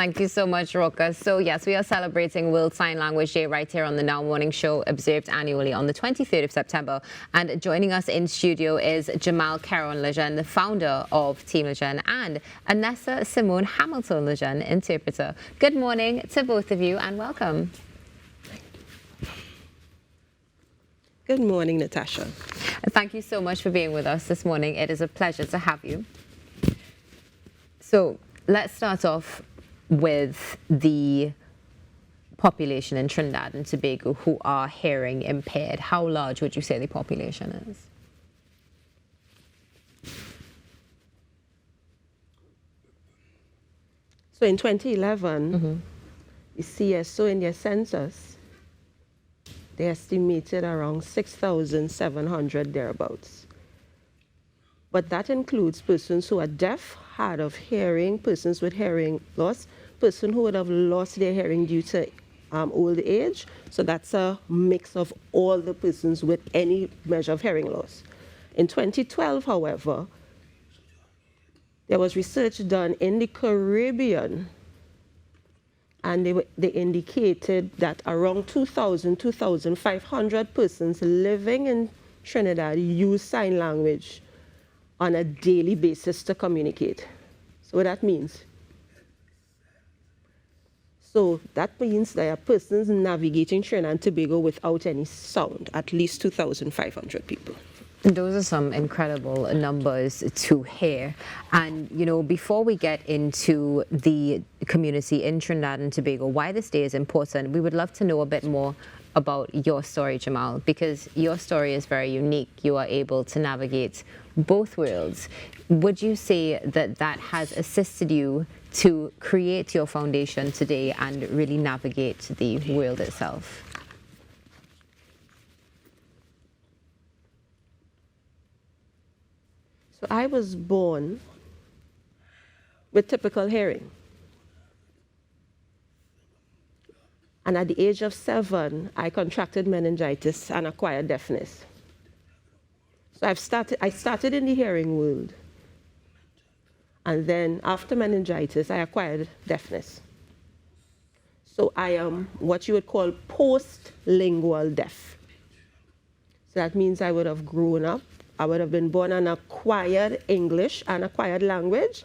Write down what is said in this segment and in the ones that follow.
Thank you so much, Roka. So yes, we are celebrating World Sign Language Day right here on the Now Morning Show, observed annually on the 23rd of September. And joining us in studio is Jamal Caron-Lejeune, the founder of Team Lejeune, and Anessa Simone Hamilton-Lejeune, interpreter. Good morning to both of you and welcome. Good morning, Natasha. Thank you so much for being with us this morning. It is a pleasure to have you. So let's start off with the population in Trinidad and Tobago who are hearing impaired. How large would you say the population is? So in 2011, the CSO in their census, they estimated around 6,700 thereabouts. But that includes persons who are deaf, hard of hearing, persons with hearing loss, persons who would have lost their hearing due to old age. So that's a mix of all the persons with any measure of hearing loss. In 2012, however, there was research done in the Caribbean, and they indicated that around 2,500 persons living in Trinidad use sign language on a daily basis to communicate. So what that means? So that means there are persons navigating Trinidad and Tobago without any sound, at least 2,500 people. Those are some incredible numbers to hear. And, you know, before we get into the community in Trinidad and Tobago, why this day is important, we would love to know a bit more about your story, Jamal, because your story is very unique. You are able to navigate both worlds. Would you say that that has assisted you to create your foundation today and really navigate the world itself? So I was born with typical hearing. And at the age of 7, I contracted meningitis and acquired deafness. So I started in the hearing world. And then after meningitis, I acquired deafness. So I am what you would call post-lingual deaf. So that means I would have grown up, I would have been born and acquired English and acquired language.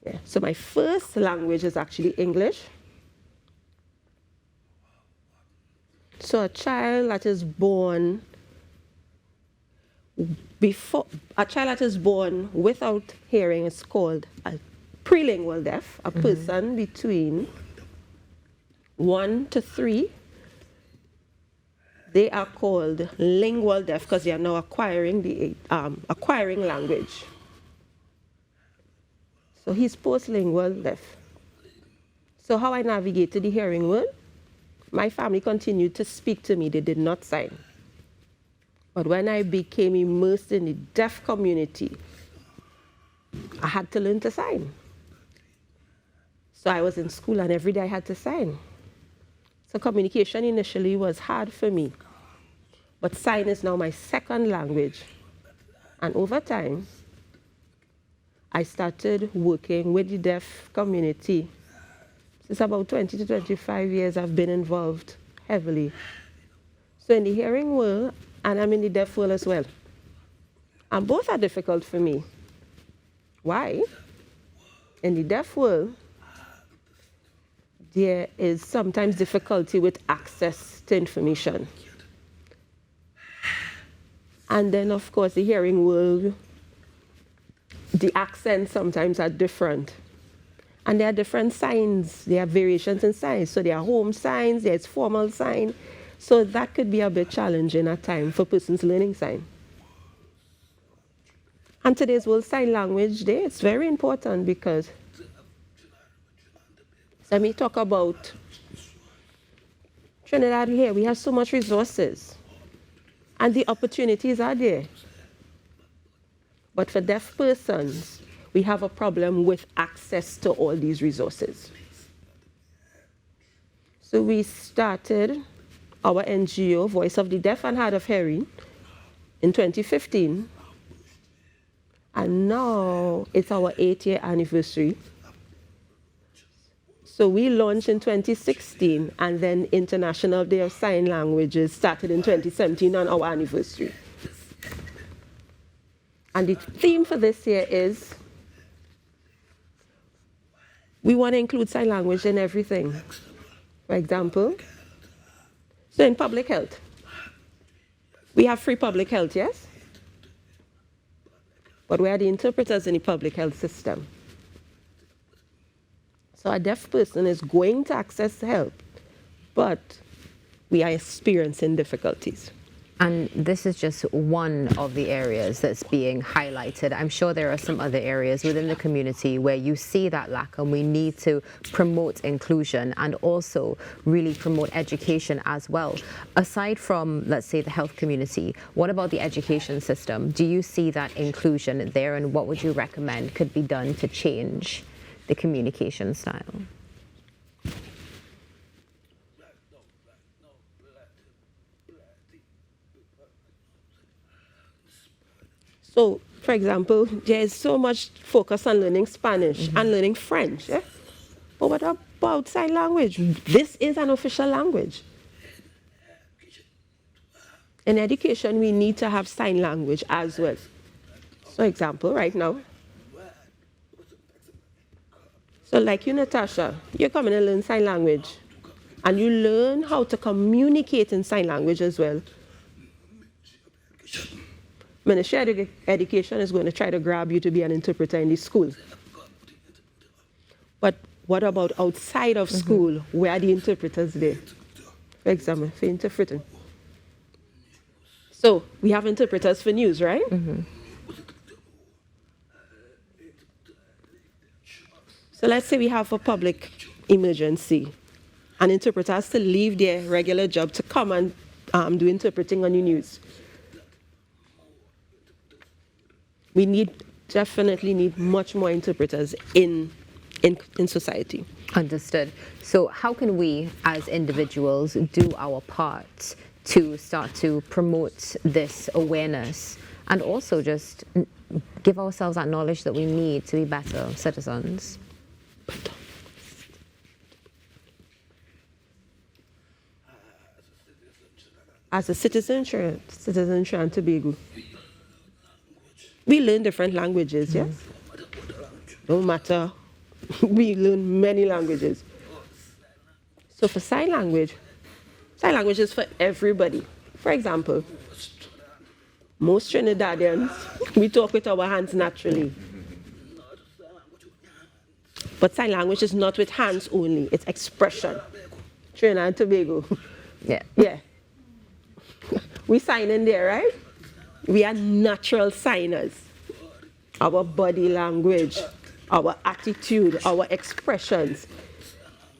Yeah. So my first language is actually English. So a child that is born without hearing is called a prelingual deaf, a person between 1 to 3. They are called lingual deaf because they are now acquiring language. So he's post-lingual deaf. So how I navigated the hearing world, my family continued to speak to me. They did not sign. But when I became immersed in the deaf community, I had to learn to sign. So I was in school and every day I had to sign. So communication initially was hard for me. But sign is now my second language. And over time, I started working with the deaf community. Since about 20 to 25 years, I've been involved heavily. So in the hearing world, and I'm in the deaf world as well. And both are difficult for me. Why? In the deaf world, there is sometimes difficulty with access to information. And then, of course, the hearing world, the accents sometimes are different. And there are different signs. There are variations in signs. So there are home signs, there's formal sign. So that could be a bit challenging at times for persons learning sign. And today's World Sign Language Day, it's very important because, let me talk about Trinidad here. We have so much resources. And the opportunities are there. But for deaf persons, we have a problem with access to all these resources. So we started our NGO, Voice of the Deaf and Hard of Hearing, in 2015. And now it's our 8th-year anniversary. So we launched in 2016, and then International Day of Sign Languages started in 2017 on our anniversary. And the theme for this year is we want to include sign language in everything. For example, so in public health, we have free public health, yes? But we are the interpreters in the public health system. So a deaf person is going to access help, but we are experiencing difficulties. And this is just one of the areas that's being highlighted. I'm sure there are some other areas within the community where you see that lack, and we need to promote inclusion and also really promote education as well. Aside from, let's say, the health community, what about the education system? Do you see that inclusion there, and what would you recommend could be done to change the communication style? So, for example, there's so much focus on learning Spanish and learning French. Yeah? But what about sign language? This is an official language. In education, we need to have sign language as well. So, example, right now. So, like you, Natasha, you're coming to learn sign language. And you learn how to communicate in sign language as well. Ministry of Education is going to try to grab you to be an interpreter in the school. But what about outside of school? Where are the interpreters there? For example, for interpreting. So we have interpreters for news, right? So let's say we have a public emergency. An interpreter has to leave their regular job to come and do interpreting on the news. We definitely need much more interpreters in society. Understood. So how can we as individuals do our part to start to promote this awareness and also just give ourselves that knowledge that we need to be better citizens? As a citizen Trinidad and Tobago, we learn different languages, yes? No matter, we learn many languages. So for sign language is for everybody. For example, most Trinidadians, we talk with our hands naturally. But sign language is not with hands only, it's expression. Trinidad and Tobago. Yeah. We sign in there, right? We are natural signers. Our body language, our attitude, our expressions,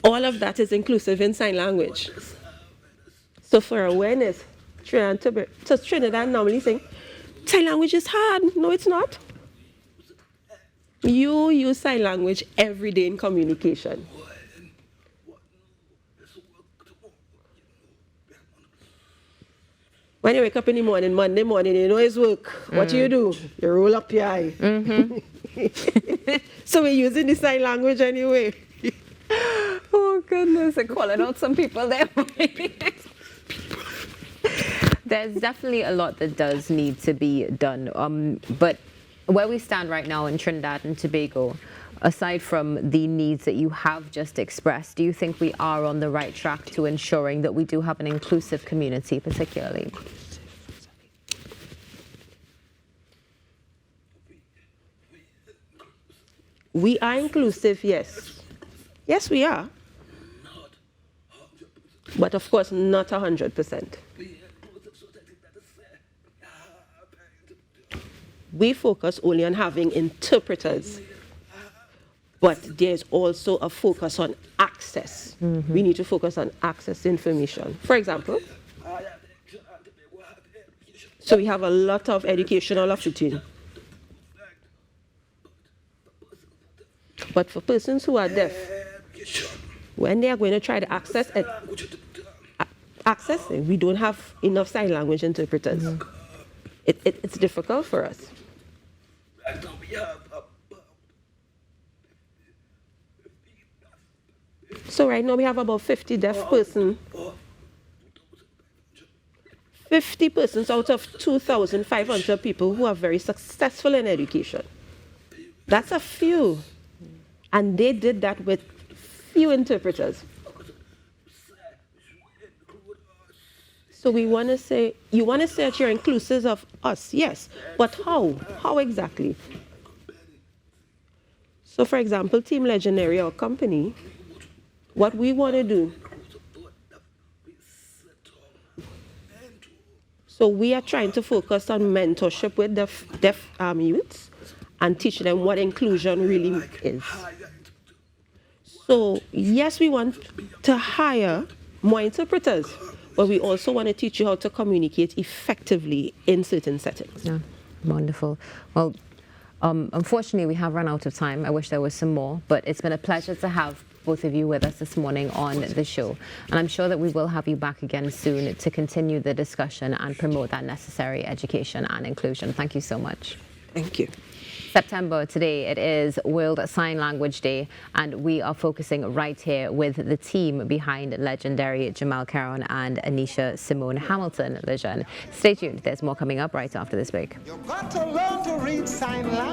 all of that is inclusive in sign language. So for awareness, Trinidad normally think, sign language is hard. No, it's not. You use sign language every day in communication. When you wake up in the morning, Monday morning, you know it's work. What do? You roll up your eye. So we're using the sign language anyway. Oh, goodness, I'm calling out some people there. There's definitely a lot that does need to be done. But where we stand right now in Trinidad and Tobago, aside from the needs that you have just expressed, do you think we are on the right track to ensuring that we do have an inclusive community, particularly? We are inclusive, yes. Yes, we are. But of course, not 100%. We focus only on having interpreters. But there's also a focus on access. We need to focus on access to information. For example, so we have a lot of educational opportunity. But for persons who are deaf, when they are going to try to access it, we don't have enough sign language interpreters. It's difficult for us. So right now we have about 50 deaf persons. 50 persons out of 2,500 people who are very successful in education. That's a few. And they did that with few interpreters. So we want to say, you want to say that you're inclusive of us, yes, but how? How exactly? So for example, Team Legendary, our company, what we want to do, so we are trying to focus on mentorship with deaf youths and teach them what inclusion really is. So yes, we want to hire more interpreters, but we also want to teach you how to communicate effectively in certain settings. Yeah, wonderful. Well, unfortunately, we have run out of time. I wish there was some more, but it's been a pleasure to have both of you with us this morning on the show. And I'm sure that we will have you back again soon to continue the discussion and promote that necessary education and inclusion. Thank you so much. Thank you. September, today it is World Sign Language Day, and we are focusing right here with the team behind legendary Jamal Caron and Anisha Simone Hamilton Lejeune. Stay tuned, there's more coming up right after this break. You've got to learn to read sign language.